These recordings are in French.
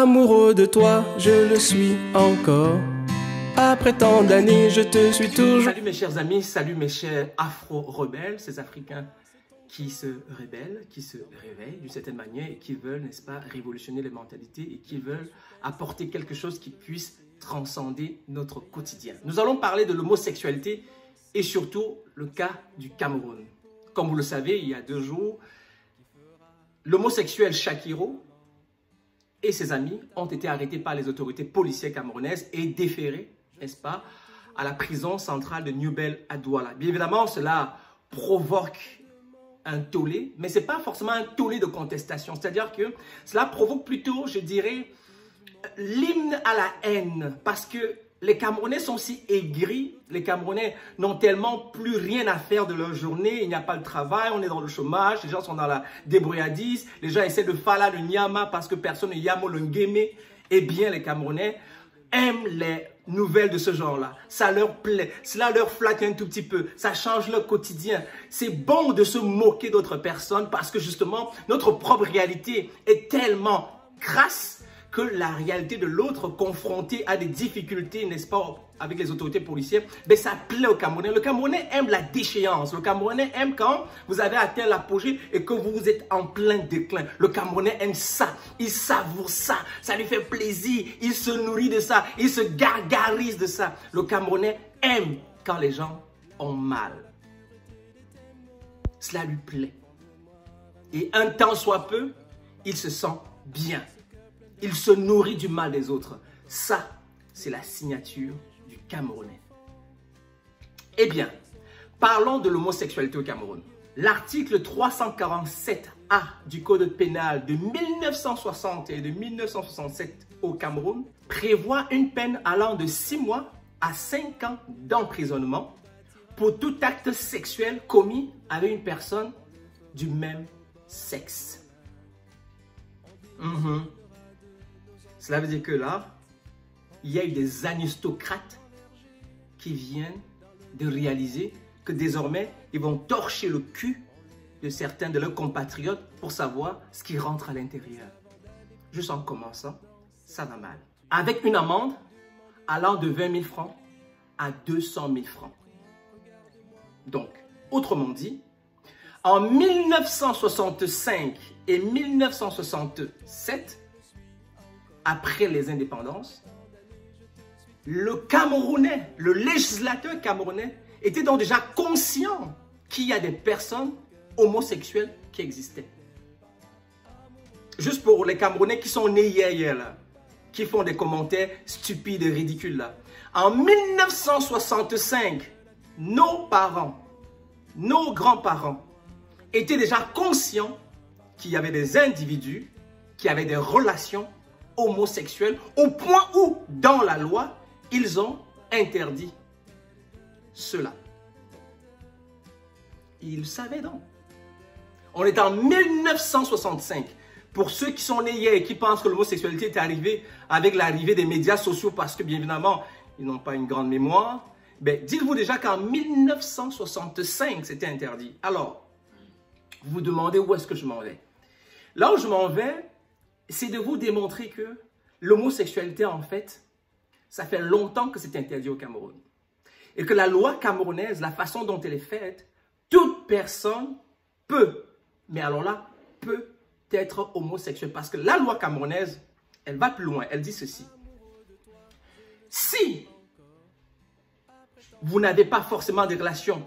Amoureux de toi, je le suis encore. Après tant d'années, je te suis toujours. Salut mes chers amis, salut mes chers afro-rebelles, ces Africains qui se rebellent, qui se réveillent d'une certaine manière et qui veulent, n'est-ce pas, révolutionner les mentalités et qui veulent apporter quelque chose qui puisse transcender notre quotidien. Nous allons parler de l'homosexualité et surtout le cas du Cameroun. Comme vous le savez, il y a 2 jours, l'homosexuel Shakiro et ses amis ont été arrêtés par les autorités policières camerounaises et déférés, n'est-ce pas, à la prison centrale de Nouvelle à Douala. Bien évidemment, cela provoque un tollé, mais ce n'est pas forcément un tollé de contestation. C'est-à-dire que cela provoque plutôt, je dirais, l'hymne à la haine. Parce que les Camerounais sont si aigris, les Camerounais n'ont tellement plus rien à faire de leur journée, il n'y a pas de travail, on est dans le chômage, les gens sont dans la débrouillardise, les gens essaient de faire là le nyama parce que personne ne yamo le ngeme. Eh bien, les Camerounais aiment les nouvelles de ce genre-là. Ça leur plaît, cela leur flatte un tout petit peu, ça change leur quotidien. C'est bon de se moquer d'autres personnes parce que justement, notre propre réalité est tellement crasse que la réalité de l'autre confronté à des difficultés, n'est-ce pas, avec les autorités policières, ben ça plaît aux Camerounais. Le Camerounais aime la déchéance. Le Camerounais aime quand vous avez atteint l'apogée et que vous êtes en plein déclin. Le Camerounais aime ça. Il savoure ça. Ça lui fait plaisir. Il se nourrit de ça. Il se gargarise de ça. Le Camerounais aime quand les gens ont mal. Cela lui plaît. Et un temps soit peu, il se sent bien. Il se nourrit du mal des autres. Ça, c'est la signature du Camerounais. Eh bien, parlons de l'homosexualité au Cameroun. L'article 347A du Code pénal de 1960 et de 1967 au Cameroun prévoit une peine allant de 6 mois à 5 ans d'emprisonnement pour tout acte sexuel commis avec une personne du même sexe. Cela veut dire que là, il y a eu des aristocrates qui viennent de réaliser que désormais, ils vont torcher le cul de certains de leurs compatriotes pour savoir ce qui rentre à l'intérieur. Juste en commençant, ça va mal. Avec une amende allant de 20 000 francs à 200 000 francs. Donc, autrement dit, en 1965 et 1967, après les indépendances, le Camerounais, le législateur camerounais était donc déjà conscient qu'il y a des personnes homosexuelles qui existaient. Juste pour les Camerounais qui sont nés hier là, qui font des commentaires stupides et ridicules là. En 1965, nos parents, nos grands-parents étaient déjà conscients qu'il y avait des individus qui avaient des relations homosexuels au point où, dans la loi, ils ont interdit cela. Ils savaient donc. On est en 1965. Pour ceux qui sont nés hier et qui pensent que l'homosexualité est arrivée avec l'arrivée des médias sociaux parce que, bien évidemment, ils n'ont pas une grande mémoire, ben, dites-vous déjà qu'en 1965, c'était interdit. Alors, vous vous demandez où est-ce que je m'en vais. Là où je m'en vais, c'est de vous démontrer que l'homosexualité, en fait, ça fait longtemps que c'est interdit au Cameroun. Et que la loi camerounaise, la façon dont elle est faite, toute personne peut, mais alors là, peut être homosexuelle. Parce que la loi camerounaise, elle va plus loin. Elle dit ceci. Si vous n'avez pas forcément des relations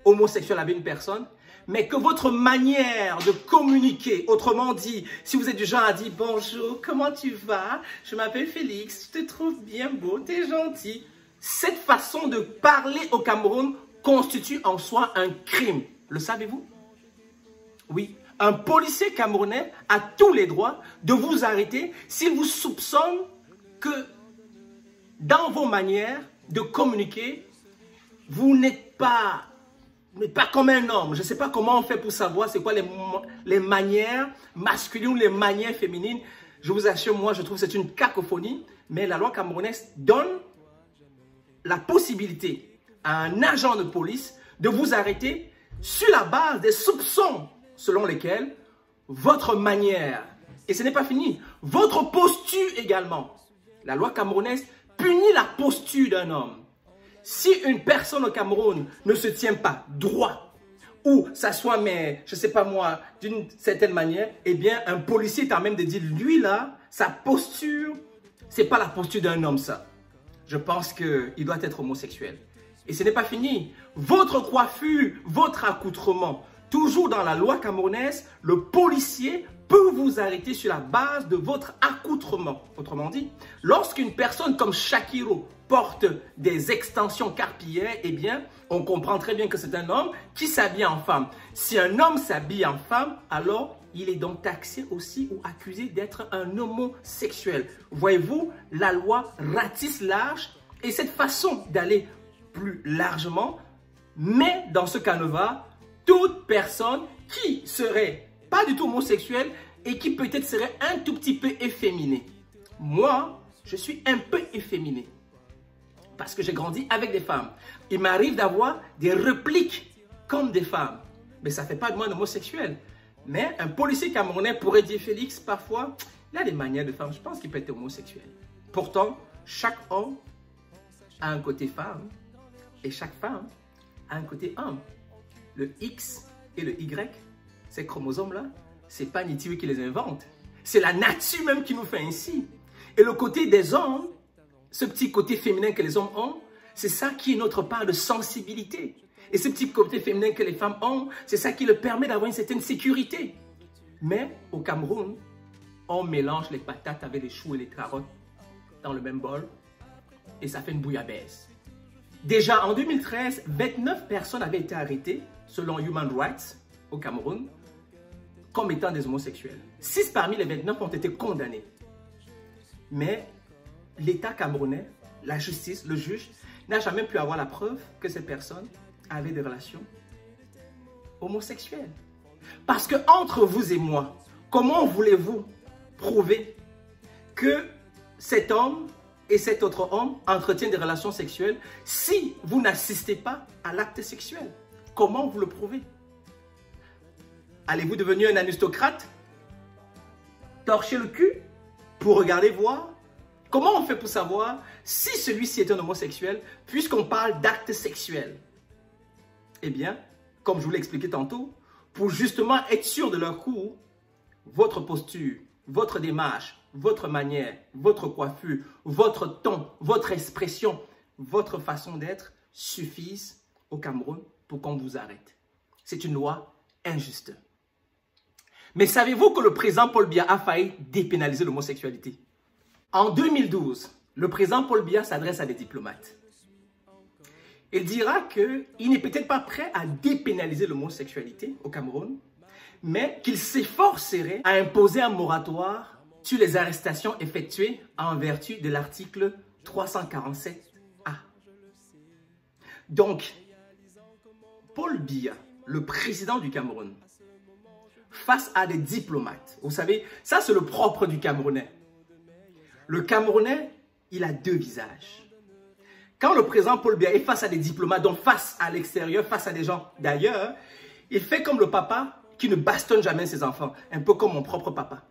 homosexuelles avec une personne, mais que votre manière de communiquer, autrement dit, si vous êtes du genre à dire « Bonjour, comment tu vas? Je m'appelle Félix, je te trouve bien beau, tu es gentil. » Cette façon de parler au Cameroun constitue en soi un crime. Le savez-vous? Oui, un policier camerounais a tous les droits de vous arrêter s'il vous soupçonne que dans vos manières de communiquer, vous n'êtes pas... mais pas comme un homme. Je ne sais pas comment on fait pour savoir c'est quoi les manières masculines ou les manières féminines. Je vous assure, moi, je trouve que c'est une cacophonie. Mais la loi camerounaise donne la possibilité à un agent de police de vous arrêter sur la base des soupçons selon lesquels votre manière, et ce n'est pas fini, votre posture également, également, la loi camerounaise punit la posture d'un homme. Si une personne au Cameroun ne se tient pas droit, ou s'assoit, mais je ne sais pas moi, d'une certaine manière, eh bien, un policier est en même de dire, lui là, sa posture, ce n'est pas la posture d'un homme, ça. Je pense qu'il doit être homosexuel. Et ce n'est pas fini. Votre coiffure, votre accoutrement, toujours dans la loi camerounaise, le policier peut vous arrêter sur la base de votre accoutrement. Autrement dit, lorsqu'une personne comme Shakiro porte des extensions carpillaires, eh bien, on comprend très bien que c'est un homme qui s'habille en femme. Si un homme s'habille en femme, alors il est donc taxé aussi ou accusé d'être un homosexuel. Voyez-vous, la loi ratisse large et cette façon d'aller plus largement met dans ce canevas toute personne qui serait pas du tout homosexuelle et qui peut-être serait un tout petit peu efféminée. Moi, je suis un peu efféminé parce que j'ai grandi avec des femmes. Il m'arrive d'avoir des répliques comme des femmes, mais ça ne fait pas de moi un homosexuel. Mais un policier camerounais pourrait dire, Félix, parfois, il a des manières de femme. Je pense qu'il peut être homosexuel. Pourtant, chaque homme a un côté femme et chaque femme a un côté homme. Le X et le Y, ces chromosomes-là, ce n'est pas Nitiwe qui les invente. C'est la nature même qui nous fait ainsi. Et le côté des hommes, ce petit côté féminin que les hommes ont, c'est ça qui est notre part de sensibilité. Et ce petit côté féminin que les femmes ont, c'est ça qui leur permet d'avoir une certaine sécurité. Mais au Cameroun, on mélange les patates avec les choux et les carottes dans le même bol et ça fait une bouillabaisse. Déjà en 2013, 29 personnes avaient été arrêtées selon Human Rights au Cameroun comme étant des homosexuels. 6 parmi les 29 ont été condamnés. Mais l'État camerounais, la justice, le juge, n'a jamais pu avoir la preuve que ces personnes avaient des relations homosexuelles. Parce que entre vous et moi, comment voulez-vous prouver que cet homme et cet autre homme entretiennent des relations sexuelles si vous n'assistez pas à l'acte sexuel? Comment vous le prouvez? Allez-vous devenir un aristocrate? Torcher le cul pour regarder voir? Comment on fait pour savoir si celui-ci est un homosexuel puisqu'on parle d'acte sexuel? Eh bien, comme je vous l'ai expliqué tantôt, pour justement être sûr de leur coup, votre posture, votre démarche, votre manière, votre coiffure, votre ton, votre expression, votre façon d'être suffisent au Cameroun pour qu'on vous arrête. C'est une loi injuste. Mais savez-vous que le président Paul Biya a failli dépénaliser l'homosexualité? En 2012, le président Paul Biya s'adresse à des diplomates. Il dira qu'il n'est peut-être pas prêt à dépénaliser l'homosexualité au Cameroun, mais qu'il s'efforcerait à imposer un moratoire sur les arrestations effectuées en vertu de l'article 347A. Donc, Paul Biya, le président du Cameroun, face à des diplomates, vous savez, ça c'est le propre du Camerounais. Le Camerounais, il a deux visages. Quand le président Paul Biya est face à des diplomates, donc face à l'extérieur, face à des gens d'ailleurs, il fait comme le papa qui ne bastonne jamais ses enfants, un peu comme mon propre papa.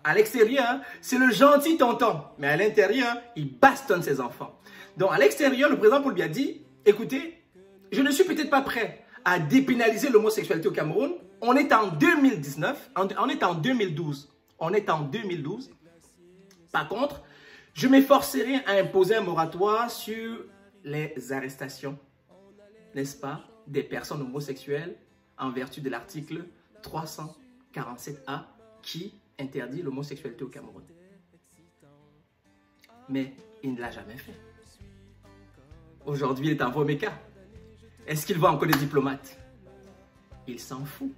À l'extérieur, c'est le gentil tonton, mais à l'intérieur, il bastonne ses enfants. Donc à l'extérieur, le président Paul Biya dit, écoutez, je ne suis peut-être pas prêt à dépénaliser l'homosexualité au Cameroun. On est en 2019, on est en 2012. On est en 2012. Par contre, je m'efforcerai à imposer un moratoire sur les arrestations, n'est-ce pas, des personnes homosexuelles en vertu de l'article 347A qui interdit l'homosexualité au Cameroun. Mais il ne l'a jamais fait. Aujourd'hui, il est en Voméca. Est-ce qu'il voit encore des diplomates? Il s'en fout.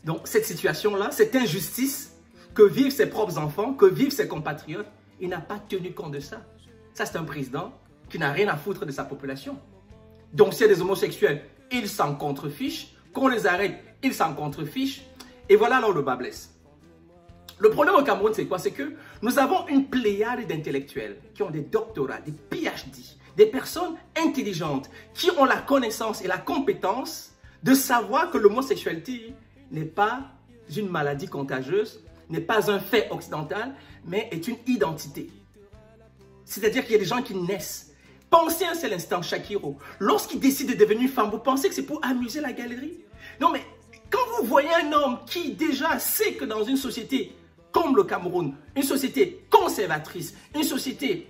Donc, cette situation-là, cette injustice que vivent ses propres enfants, que vivent ses compatriotes, il n'a pas tenu compte de ça. Ça, c'est un président qui n'a rien à foutre de sa population. Donc, s'il y a des homosexuels, il s'en contrefiche. Qu'on les arrête, il s'en contrefiche. Et voilà là où le bas blesse. Le problème au Cameroun, c'est quoi? C'est que nous avons une pléiade d'intellectuels qui ont des doctorats, des PhD, des personnes intelligentes qui ont la connaissance et la compétence de savoir que l'homosexualité n'est pas une maladie contagieuse, n'est pas un fait occidental, mais est une identité. C'est-à-dire qu'il y a des gens qui naissent. Pensez un seul instant, Shakiro. Lorsqu'il décide de devenir femme, vous pensez que c'est pour amuser la galerie? Non, mais quand vous voyez un homme qui déjà sait que dans une société comme le Cameroun, une société conservatrice, une société,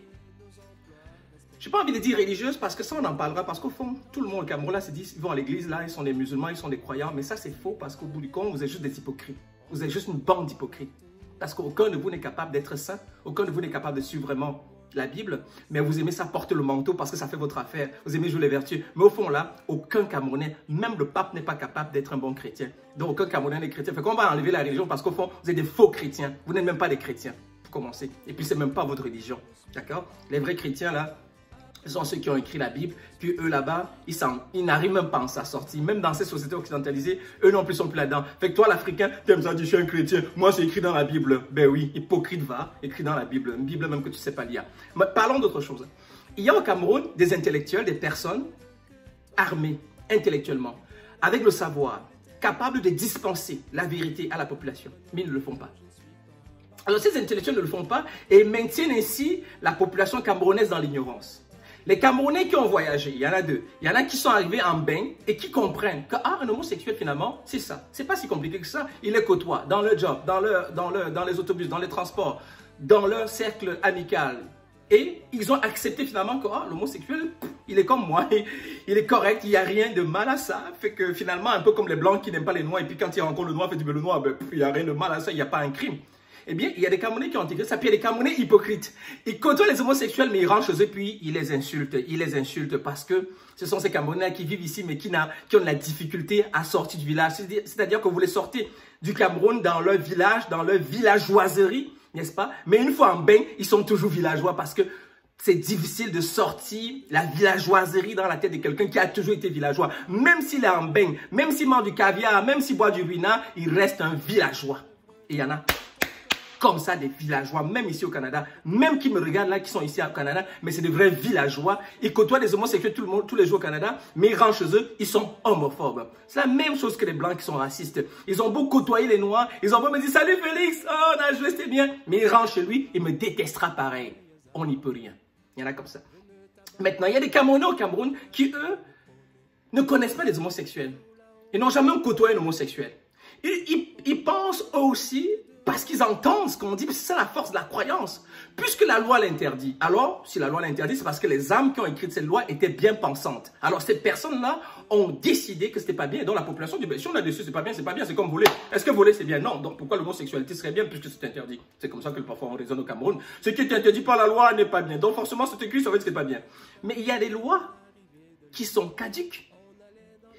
je n'ai pas envie de dire religieuse parce que ça on en parlera, parce qu'au fond, tout le monde au Cameroun là se dit, ils vont à l'église là, ils sont des musulmans, ils sont des croyants, mais ça c'est faux parce qu'au bout du compte, vous êtes juste des hypocrites. Vous êtes juste une bande d'hypocrites. Parce qu'aucun de vous n'est capable d'être saint, aucun de vous n'est capable de suivre vraiment la Bible, mais vous aimez ça porter le manteau parce que ça fait votre affaire, vous aimez jouer les vertus. Mais au fond là, aucun Camerounais, même le pape n'est pas capable d'être un bon chrétien. Donc aucun Camerounais n'est chrétien. Fait qu'on va enlever la religion parce qu'au fond, vous êtes des faux chrétiens. Vous n'êtes même pas des chrétiens, pour commencer. Et puis c'est même pas votre religion, d'accord? Les vrais chrétiens là, ce sont ceux qui ont écrit la Bible, puis eux là-bas, ils n'arrivent même pas à s'en sortir. Même dans ces sociétés occidentalisées, eux non plus sont plus là-dedans. Fait que toi, l'Africain, tu aimes ça, tu es un chrétien. Moi, c'est écrit dans la Bible. Ben oui, hypocrite va, écrit dans la Bible. Une Bible même que tu ne sais pas lire. Mais parlons d'autre chose. Il y a au Cameroun des intellectuels, des personnes armées intellectuellement, avec le savoir, capables de dispenser la vérité à la population. Mais ils ne le font pas. Alors ces intellectuels ne le font pas et maintiennent ainsi la population camerounaise dans l'ignorance. Les Camerounais qui ont voyagé, il y en a deux. Il y en a qui sont arrivés en bain et qui comprennent qu'un homosexuel finalement, c'est ça. C'est pas si compliqué que ça. Il les côtoie dans leur job, dans les autobus, dans les transports, dans leur cercle amical. Et ils ont accepté finalement que l'homosexuel, il est comme moi, il est correct, il n'y a rien de mal à ça. Fait que finalement, un peu comme les blancs qui n'aiment pas les noirs, et puis quand ils rencontrent le noir, fait du le noir, il n'y a rien de mal à ça, il n'y a pas un crime. Eh bien, il y a des Camerounais qui ont intégré ça, puis il y a des Camerounais hypocrites. Ils côtoient les homosexuels, mais ils rentrent chez eux, puis ils les insultent parce que ce sont ces Camerounais qui vivent ici, mais qui ont de la difficulté à sortir du village. C'est-à-dire que vous les sortez du Cameroun dans leur village, dans leur villageoiserie, n'est-ce pas? Mais une fois en bain, ils sont toujours villageois parce que c'est difficile de sortir la villageoiserie dans la tête de quelqu'un qui a toujours été villageois. Même s'il est en bain, même s'il mange du caviar, même s'il boit du ruinard, il reste un villageois. Et il y en a comme ça des villageois, même ici au Canada, même qui me regardent là, qui sont ici au Canada, mais c'est des vrais villageois. Ils côtoient des homosexuels tous les jours au Canada, mais ils rentrent chez eux, ils sont homophobes. C'est la même chose que les blancs qui sont racistes. Ils ont beau côtoyer les noirs, ils ont beau me dire salut Félix, oh on a joué, c'était bien, mais ils rentrent chez lui, il me détestera pareil. On n'y peut rien. Il y en a comme ça. Maintenant, il y a des Camerounais au Cameroun qui, eux, ne connaissent pas les homosexuels. Ils n'ont jamais côtoyé un homosexuel. Ils pensent eux aussi, parce qu'ils entendent ce qu'on dit, c'est ça la force de la croyance. Puisque la loi l'interdit, alors, si la loi l'interdit, c'est parce que les âmes qui ont écrit cette loi étaient bien pensantes. Alors, ces personnes-là ont décidé que c'était pas bien. Donc, la population dit, ben, si on a décidé c'est pas bien, c'est comme voler. Est-ce que voler, c'est bien? Non. Donc, pourquoi l'homosexualité serait bien puisque c'est interdit? C'est comme ça que parfois on raisonne au Cameroun. Ce qui est interdit par la loi n'est pas bien. Donc, forcément, c'est écrit, ça veut dire que c'est pas bien. Mais il y a des lois qui sont caduques.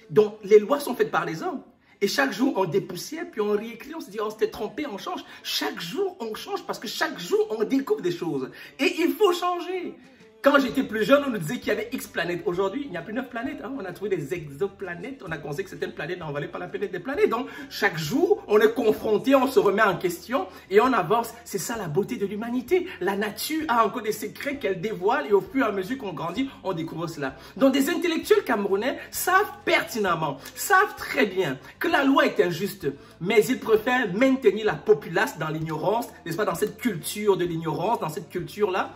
Donc, les lois sont faites par les hommes. Et chaque jour, on dépoussière, puis on réécrit, on se dit, on s'était trompé, on change. Chaque jour, on change parce que chaque jour, on découvre des choses. Et il faut changer. Quand j'étais plus jeune, on nous disait qu'il y avait X planètes. Aujourd'hui, il n'y a plus 9 planètes. Hein. On a trouvé des exoplanètes. On a considéré que certaines planètes n'en valaient pas la peine des planètes. Donc, chaque jour, on est confronté, on se remet en question et on avance. C'est ça la beauté de l'humanité. La nature a encore des secrets qu'elle dévoile et au fur et à mesure qu'on grandit, on découvre cela. Donc, des intellectuels camerounais savent pertinemment, savent très bien que la loi est injuste, mais ils préfèrent maintenir la populace dans l'ignorance, n'est-ce pas, dans cette culture de l'ignorance, dans cette culture-là,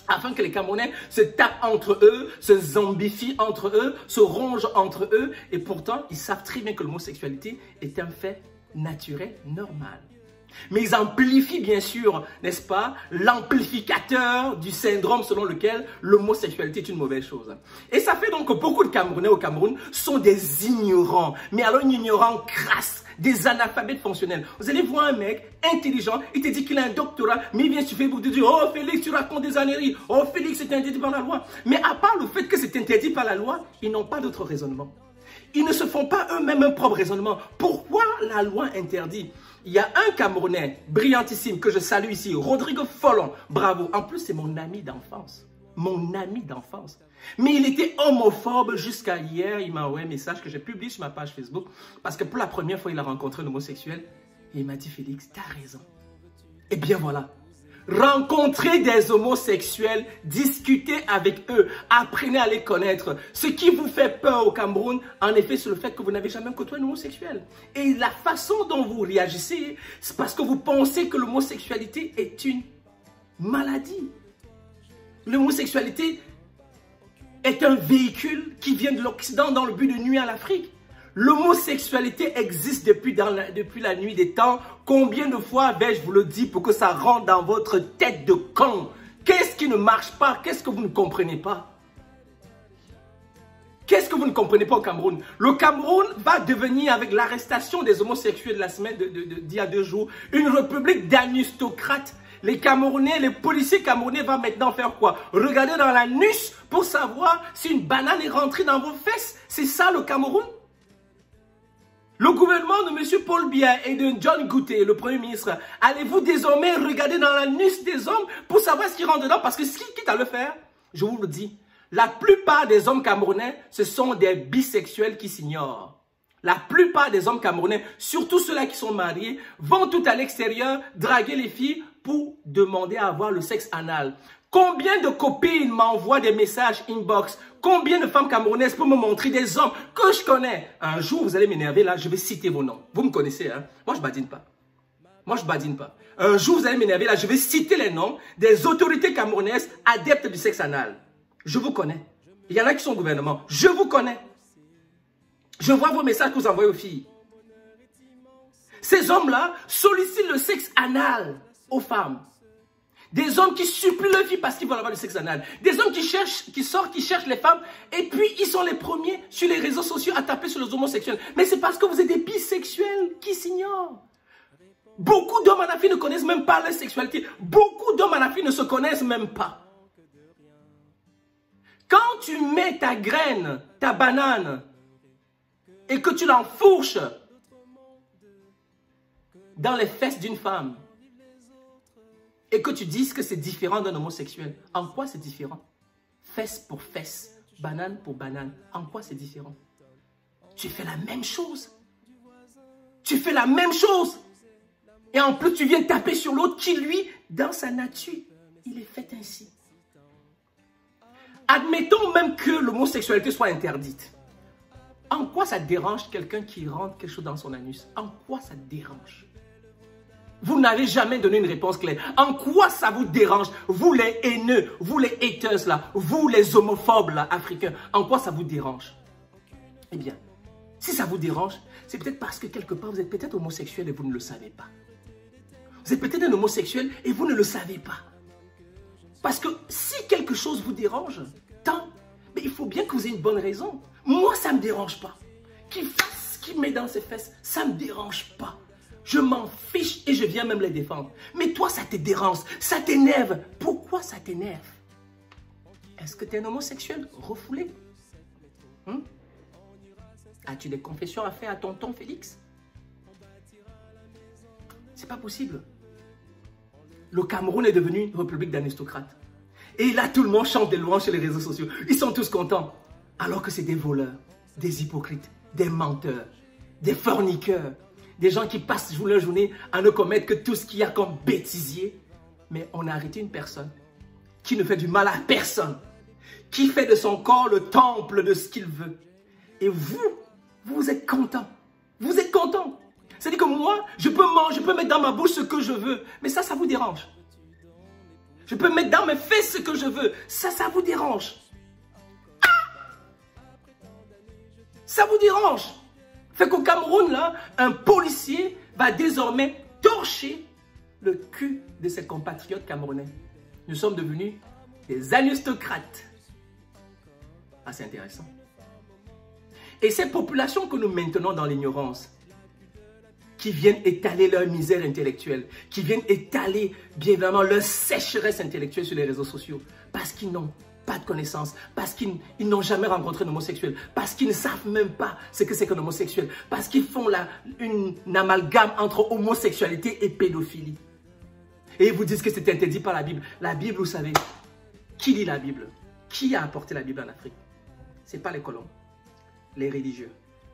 afin que les Camerounais se tapent entre eux, se zombifient entre eux, se rongent entre eux. Et pourtant, ils savent très bien que l'homosexualité est un fait naturel, normal. Mais ils amplifient bien sûr, n'est-ce pas, l'amplificateur du syndrome selon lequel l'homosexualité est une mauvaise chose. Et ça fait donc que beaucoup de Camerounais au Cameroun sont des ignorants. Mais alors, un ignorant crasse. Des analphabètes fonctionnels. Vous allez voir un mec intelligent, il te dit qu'il a un doctorat, mais il vient sur Facebook te dire « Oh Félix, tu racontes des âneries. Oh Félix, c'est interdit par la loi. » Mais à part le fait que c'est interdit par la loi, ils n'ont pas d'autre raisonnement. Ils ne se font pas eux-mêmes un propre raisonnement. Pourquoi la loi interdit? Il y a un Camerounais brillantissime que je salue ici, Rodrigo Follon. Bravo. En plus, c'est mon ami d'enfance. Mon ami d'enfance. Mais il était homophobe jusqu'à hier. Il m'a envoyé un message que j'ai publié sur ma page Facebook. Parce que pour la première fois, il a rencontré un homosexuel. Et il m'a dit, Félix, t'as raison. Et bien voilà. Rencontrez des homosexuels, discutez avec eux, apprenez à les connaître. Ce qui vous fait peur au Cameroun, en effet, c'est le fait que vous n'avez jamais côtoyé un homosexuel. Et la façon dont vous réagissez, c'est parce que vous pensez que l'homosexualité est une maladie. L'homosexualité est un véhicule qui vient de l'Occident dans le but de nuire à l'Afrique. L'homosexualité existe depuis la nuit des temps. Combien de fois vais-je vous le dire pour que ça rentre dans votre tête de con? Qu'est-ce qui ne marche pas? Qu'est-ce que vous ne comprenez pas? Qu'est-ce que vous ne comprenez pas au Cameroun? Le Cameroun va devenir, avec l'arrestation des homosexuels de la semaine d'il y a 2 jours, une république d'aristocrates. Les Camerounais, les policiers camerounais vont maintenant faire quoi? Regarder dans l'anus pour savoir si une banane est rentrée dans vos fesses. C'est ça le Cameroun? Le gouvernement de M. Paul Biya et de John Gouté, le Premier ministre, allez-vous désormais regarder dans l'anus des hommes pour savoir ce qui rentre dedans? Parce que ce qui quitte à le faire, je vous le dis, la plupart des hommes camerounais, ce sont des bisexuels qui s'ignorent. La plupart des hommes camerounais, surtout ceux-là qui sont mariés, vont tout à l'extérieur draguer les filles pour demander à avoir le sexe anal. Combien de copines m'envoient des messages inbox? Combien de femmes camerounaises peuvent me montrer des hommes que je connais? Un jour, vous allez m'énerver, là, je vais citer vos noms. Vous me connaissez, hein? Moi, je badine pas. Moi, je badine pas. Un jour, vous allez m'énerver, là, je vais citer les noms des autorités camerounaises adeptes du sexe anal. Je vous connais. Il y en a qui sont au gouvernement. Je vous connais. Je vois vos messages que vous envoyez aux filles. Ces hommes-là sollicitent le sexe anal aux femmes. Des hommes qui supplient leur vie parce qu'ils veulent avoir le sexe anal. Des hommes qui cherchent les femmes. Et puis, ils sont les premiers sur les réseaux sociaux à taper sur les homosexuels. Mais c'est parce que vous êtes des bisexuels qui s'ignorent. Beaucoup d'hommes en Afrique ne connaissent même pas leur sexualité. Beaucoup d'hommes en Afrique ne se connaissent même pas. Quand tu mets ta graine, ta banane, et que tu l'enfourches dans les fesses d'une femme, et que tu dises que c'est différent d'un homosexuel, en quoi c'est différent? Fesse pour fesse, banane pour banane, en quoi c'est différent? Tu fais la même chose. Tu fais la même chose. Et en plus, tu viens taper sur l'autre qui, lui, dans sa nature, il est fait ainsi. Admettons même que l'homosexualité soit interdite. En quoi ça dérange quelqu'un qui rentre quelque chose dans son anus? En quoi ça dérange? Vous n'avez jamais donné une réponse claire. En quoi ça vous dérange? Vous les haineux, vous les haters là, vous les homophobes là, africains, en quoi ça vous dérange? Eh bien, si ça vous dérange, c'est peut-être parce que quelque part vous êtes peut-être homosexuel et vous ne le savez pas. Vous êtes peut-être un homosexuel et vous ne le savez pas. Parce que si quelque chose vous dérange, tant, mais il faut bien que vous ayez une bonne raison. Moi, ça ne me dérange pas. Qu'il fasse ce qu'il met dans ses fesses, ça ne me dérange pas. Je m'en fiche et je viens même les défendre. Mais toi, ça te dérange, ça t'énerve. Pourquoi ça t'énerve? Est-ce que tu es un homosexuel refoulé? As-tu des confessions à faire à tonton Félix? C'est pas possible. Le Cameroun est devenu une république d'aristocrates. Et là, tout le monde chante des louanges sur les réseaux sociaux. Ils sont tous contents. Alors que c'est des voleurs, des hypocrites, des menteurs, des forniqueurs. Des gens qui passent leur journée à ne commettre que tout ce qu'il y a comme bêtisier. Mais on a arrêté une personne qui ne fait du mal à personne. Qui fait de son corps le temple de ce qu'il veut. Et vous êtes content. Vous êtes content. C'est-à-dire que moi, je peux manger, je peux mettre dans ma bouche ce que je veux. Mais ça vous dérange. Je peux mettre dans mes fesses ce que je veux. Ça vous dérange. Ah! Ça vous dérange. Fait qu'au Cameroun, là, un policier va désormais torcher le cul de ses compatriotes camerounais. Nous sommes devenus des aristocrates. Ah, c'est intéressant. Et ces populations que nous maintenons dans l'ignorance, qui viennent étaler leur misère intellectuelle, qui viennent étaler bien vraiment leur sécheresse intellectuelle sur les réseaux sociaux, parce qu'ils n'ont pas de connaissances, parce qu'ils n'ont jamais rencontré un homosexuel, parce qu'ils ne savent même pas ce que c'est qu'un homosexuel, parce qu'ils font une amalgame entre homosexualité et pédophilie. Et ils vous disent que c'est interdit par la Bible. La Bible, vous savez, qui lit la Bible? Qui a apporté la Bible en Afrique? Ce n'est pas les colons, les religieux.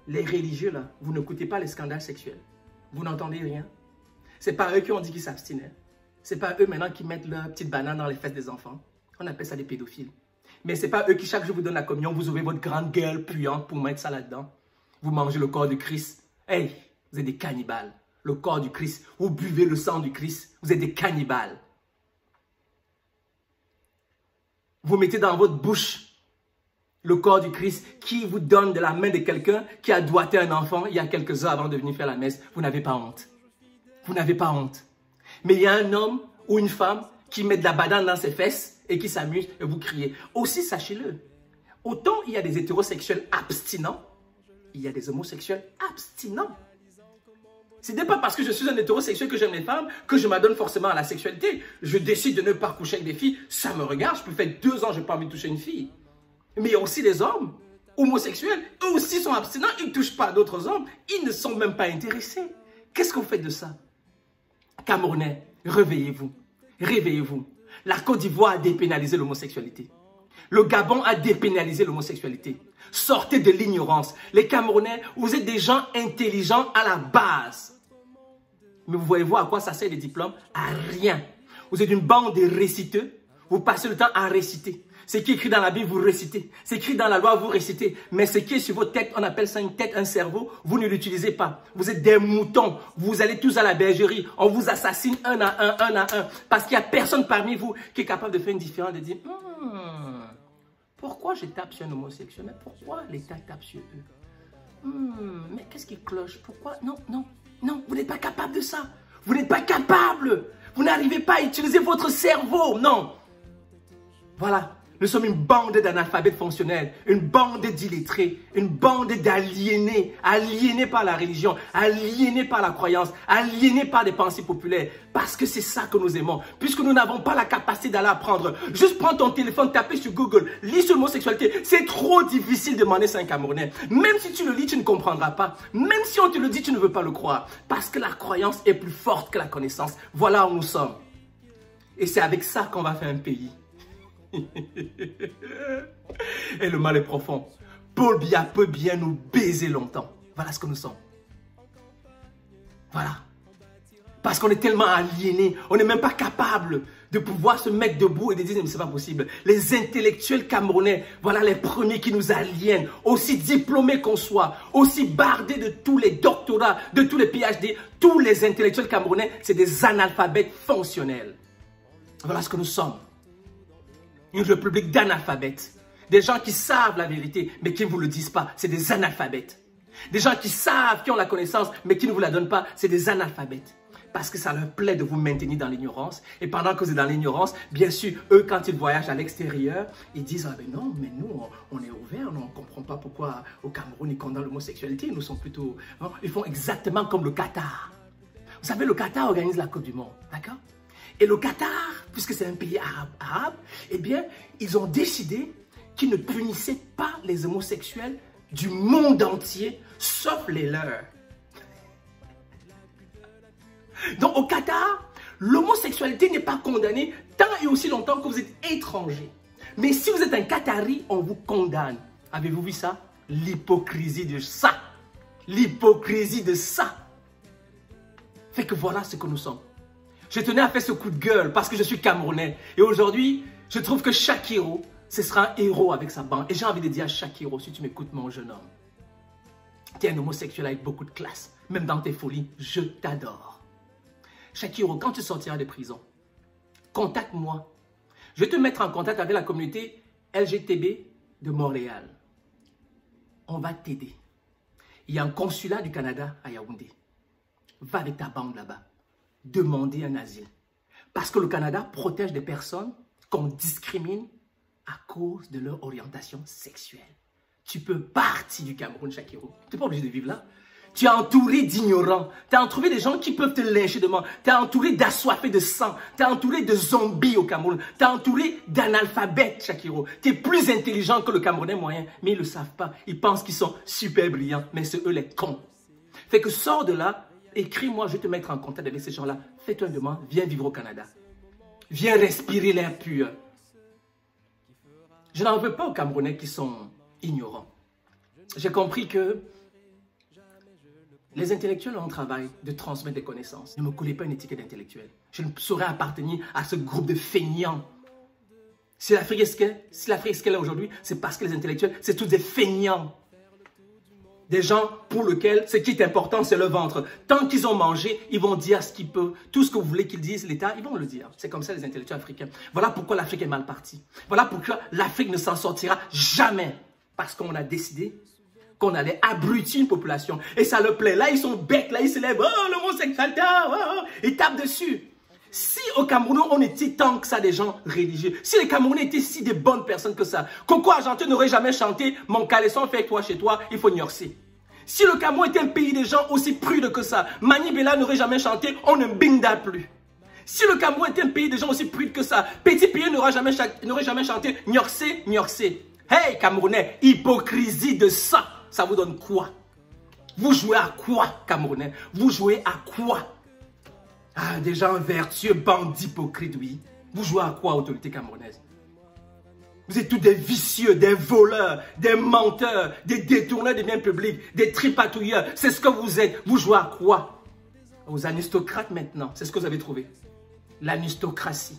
Les religieux, là, vous n'écoutez pas les scandales sexuels. Vous n'entendez rien. C'est pas eux qui ont dit qu'ils s'abstinaient. Ce n'est pas eux maintenant qui mettent leur petite banane dans les fesses des enfants. On appelle ça des pédophiles. Mais ce n'est pas eux qui, chaque jour, vous donnent la communion, vous ouvrez votre grande gueule puante pour mettre ça là-dedans. Vous mangez le corps de Christ. Hey, vous êtes des cannibales. Le corps du Christ. Vous buvez le sang du Christ. Vous êtes des cannibales. Vous mettez dans votre bouche le corps du Christ qui vous donne de la main de quelqu'un qui a doigté un enfant il y a quelques heures avant de venir faire la messe. Vous n'avez pas honte. Vous n'avez pas honte. Mais il y a un homme ou une femme qui met de la banane dans ses fesses et qui s'amuse et vous criez. Aussi, sachez-le, autant il y a des hétérosexuels abstinents, il y a des homosexuels abstinents. Ce n'est pas parce que je suis un hétérosexuel que j'aime les femmes que je m'adonne forcément à la sexualité. Je décide de ne pas coucher avec des filles, ça me regarde, je peux faire 2 ans, je n'ai pas envie de toucher une fille. Mais il y a aussi les hommes homosexuels, eux aussi sont abstinents, ils ne touchent pas à d'autres hommes, ils ne sont même pas intéressés. Qu'est-ce qu'on fait de ça? Camerounais, réveillez-vous, réveillez-vous. La Côte d'Ivoire a dépénalisé l'homosexualité. Le Gabon a dépénalisé l'homosexualité. Sortez de l'ignorance. Les Camerounais, vous êtes des gens intelligents à la base. Mais vous voyez-vous à quoi ça sert les diplômes? À rien. Vous êtes une bande de réciteux. Vous passez le temps à réciter. Ce qui est écrit dans la Bible, vous récitez. C'est écrit dans la loi, vous récitez. Mais ce qui est sur votre tête, on appelle ça une tête, un cerveau, vous ne l'utilisez pas. Vous êtes des moutons. Vous allez tous à la bergerie. On vous assassine un à un. Parce qu'il n'y a personne parmi vous qui est capable de faire une différence, de dire, pourquoi je tape sur un homosexuel? Mais pourquoi l'État tape sur eux? Mais qu'est-ce qui cloche? Pourquoi? Non, vous n'êtes pas capable de ça. Vous n'êtes pas capable. Vous n'arrivez pas à utiliser votre cerveau. Non. Voilà. Nous sommes une bande d'analphabètes fonctionnels, une bande d'illettrés, une bande d'aliénés, aliénés par la religion, aliénés par la croyance, aliénés par des pensées populaires. Parce que c'est ça que nous aimons. Puisque nous n'avons pas la capacité d'aller apprendre. Juste prends ton téléphone, taper sur Google, lis sur l'homosexualité. C'est trop difficile de demander ça à un Camerounais. Même si tu le lis, tu ne comprendras pas. Même si on te le dit, tu ne veux pas le croire. Parce que la croyance est plus forte que la connaissance. Voilà où nous sommes. Et c'est avec ça qu'on va faire un pays. Et le mal est profond. Paul Biya peut bien nous baiser longtemps. Voilà ce que nous sommes. Voilà. Parce qu'on est tellement aliénés, on n'est même pas capable de pouvoir se mettre debout et de dire mais c'est pas possible. Les intellectuels camerounais, voilà les premiers qui nous aliènent, aussi diplômés qu'on soit, aussi bardés de tous les doctorats, de tous les PhD, tous les intellectuels camerounais, c'est des analphabètes fonctionnels. Voilà ce que nous sommes. Une république d'analphabètes. Des gens qui savent la vérité, mais qui ne vous le disent pas. C'est des analphabètes. Des gens qui savent, qui ont la connaissance, mais qui ne vous la donnent pas. C'est des analphabètes. Parce que ça leur plaît de vous maintenir dans l'ignorance. Et pendant que vous êtes dans l'ignorance, bien sûr, eux, quand ils voyagent à l'extérieur, ils disent « Ah ben non, mais nous, on est ouverts, on ne comprend pas pourquoi au Cameroun, ils condamnent l'homosexualité. Nous sommes plutôt... Non, ils font exactement comme le Qatar. Vous savez, le Qatar organise la Coupe du Monde, d'accord? Et le Qatar, puisque c'est un pays arabe, eh bien, ils ont décidé qu'ils ne punissaient pas les homosexuels du monde entier, sauf les leurs. Donc au Qatar, l'homosexualité n'est pas condamnée tant et aussi longtemps que vous êtes étranger. Mais si vous êtes un Qatari, on vous condamne. Avez-vous vu ça? L'hypocrisie de ça. L'hypocrisie de ça. Fait que voilà ce que nous sommes. Je tenais à faire ce coup de gueule parce que je suis Camerounais. Et aujourd'hui, je trouve que chaque héros, ce sera un héros avec sa bande. Et j'ai envie de dire à chaque héros, si tu m'écoutes mon jeune homme, tu es un homosexuel avec beaucoup de classe. Même dans tes folies, je t'adore. Chaque héros, quand tu sortiras de prison, contacte-moi. Je vais te mettre en contact avec la communauté LGTB de Montréal. On va t'aider. Il y a un consulat du Canada à Yaoundé. Va avec ta bande là-bas. Demander un asile. Parce que le Canada protège des personnes qu'on discrimine à cause de leur orientation sexuelle. Tu peux partir du Cameroun, Shakiro. Tu n'es pas obligé de vivre là. Tu es entouré d'ignorants. Tu es entouré de gens qui peuvent te lyncher demain. Tu es entouré d'assoiffés de sang. Tu es entouré de zombies au Cameroun. Tu es entouré d'analphabètes, Shakiro. Tu es plus intelligent que le Camerounais moyen, mais ils ne le savent pas. Ils pensent qu'ils sont super brillants, mais c'est eux les cons. Fait que sors de là. Écris-moi, je vais te mettre en contact avec ces gens-là. Fais-toi une demande, viens vivre au Canada. Viens respirer l'air pur. Je n'en veux pas aux Camerounais qui sont ignorants. J'ai compris que Les intellectuels ont un travail de transmettre des connaissances. Ne me collez pas une étiquette d'intellectuel. Je ne saurais appartenir à ce groupe de feignants. Si l'Afrique est ce qu'elle est aujourd'hui, c'est parce que les intellectuels, c'est tous des feignants. Des gens pour lesquels ce qui est important, c'est le ventre. Tant qu'ils ont mangé, ils vont dire ce qu'ils peuvent. Tout ce que vous voulez qu'ils disent, l'État, ils vont le dire. C'est comme ça les intellectuels africains. Voilà pourquoi l'Afrique est mal partie. Voilà pourquoi l'Afrique ne s'en sortira jamais. Parce qu'on a décidé qu'on allait abrutir une population. Et ça leur plaît. Là, ils sont bêtes. Là, ils se lèvent. Oh, l'homosexualité. Ils tapent dessus. Si au Cameroun, on était tant que ça des gens religieux, si les Camerounais étaient si des bonnes personnes que ça, Coco Argenteux n'aurait jamais chanté « Mon caleçon fait toi chez toi, il faut gnorcer ». Si le Cameroun était un pays des gens aussi prudes que ça, Mani Bella n'aurait jamais chanté « On ne binda plus ». Si le Cameroun était un pays des gens aussi prudes que ça, Petit Pied n'aurait jamais chanté « Gnorcer, gnorcer ». Hey Camerounais, hypocrisie de ça, ça vous donne quoi? Vous jouez à quoi, Camerounais? Vous jouez à quoi? Ah, des gens vertueux, bandits hypocrites, oui. Vous jouez à quoi, autorité camerounaise? Vous êtes tous des vicieux, des voleurs, des menteurs, des détourneurs des biens publics, des tripatouilleurs. C'est ce que vous êtes. Vous jouez à quoi? Aux aristocrates maintenant. C'est ce que vous avez trouvé. L'aristocratie.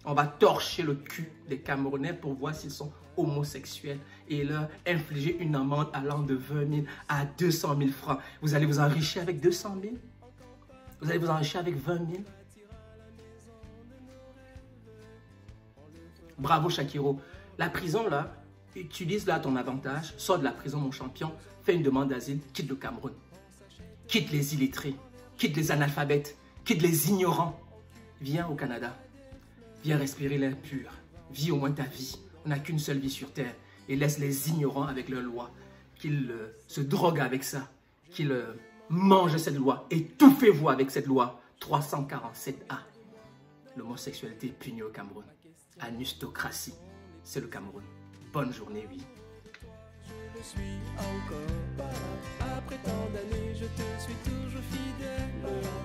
On va torcher le cul des Camerounais pour voir s'ils sont homosexuels et leur infliger une amende allant de 20 000 à 200 000 francs. Vous allez vous enrichir avec 200 000? Vous allez vous enrichir avec 20 000? Bravo Shakiro. La prison là, utilise-la à ton avantage. Sors de la prison mon champion. Fais une demande d'asile. Quitte le Cameroun. Quitte les illettrés. Quitte les analphabètes. Quitte les ignorants. Viens au Canada. Viens respirer l'air pur. Vis au moins ta vie. On n'a qu'une seule vie sur terre. Et laisse les ignorants avec leurs lois. Qu'ils se droguent avec ça. Qu'ils mangent cette loi. Étouffez-vous avec cette loi 347A. L'homosexualité est punie au Cameroun. Anustocratie, c'est le Cameroun. Bonne journée, oui. Je le suis encore. Après tant d'années, je te suis toujours fidèle.